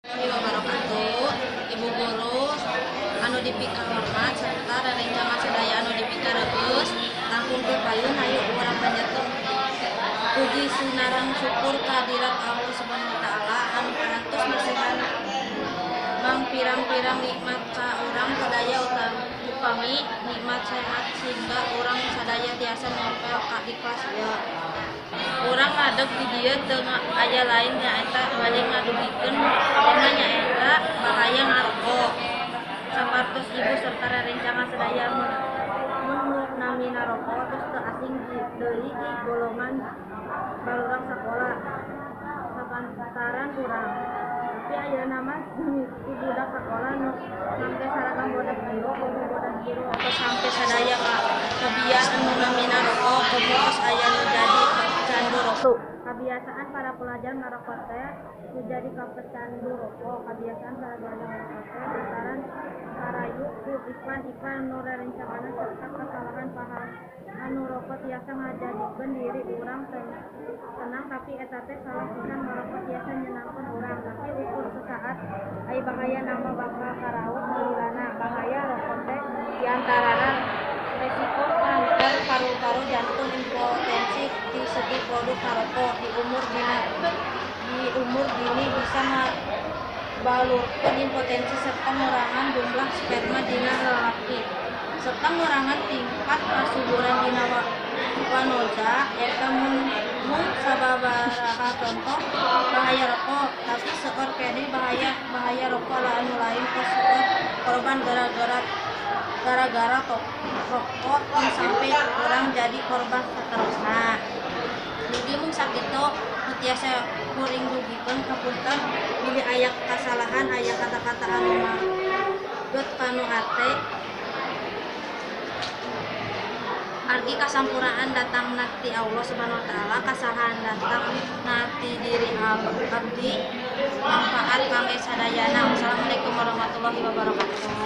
Wabarakatuh, Ibu Guru anu dipika hormat serta rerencangan sadaya anu dipika reus tangkung teu payun hayu urang panjatkeun puji sunareng syukur kehadirat Allah Subhanahu wa taala anu parantos masihan pirang-pirang nikmat ka urang sadaya upami nikmat sehat sehingga urang sadaya tiasa ngopel ka ikhlas ya. Urang ngadeg di dieu teu aya lain nyaeta bade ngadugikeun tema nyaeta bahaya ngarokok. Sapartos ibu serta rerencangan sadaya mun nami narokok terus teu asing deui di golongan balurang sakola sapantaran urang. Tapi ayeuna mah mimiti budak sakola nu sampe saragam bodas biru kudu bodas biru atau sampe sadaya kebiasaan nu nami narokok kudu aya nu jadi candu rokok. Kebiasaan para pelajar merokok teh menjadi kepecandu rokok. Kebiasaan para pelajar merokok teh lantaran karayu ku iklan-iklan nu rerencangan serta kesalahan paham anu rokok tiasa ngajadikeun diri urang tenang tapi eta teh salah pisan merokok tiasa nyenangkeun urang tapi ukur sesaat ai bahaya nama bakal karaut nalilana bahaya rokok teh diantarana resiko kanker paru-paru jantung impotensi di segi produk rokok di umur dini bisa balurkeun impotensi serta ngurangan jumlah sperma dina lalaki serta ngurangan tingkat kasuburan dina wanoza eta mun sababaraha contoh bahaya rokok tapi seueur kene bahaya rokok anu lain kos seueur korban gara-gara rokok sampai orang jadi korban seterusnya. Jadi mun sakitu tiasa kuring dugikeun kapunten bilih aya kasalahan aya kata-kata anu mageut kanu hate argi kasampurnaan datang nati Allah Subhanahu wa taala kasalahan datang nati diri abdi manfaat kangge sadayana. Wassalamualaikum warahmatullahi wabarakatuh.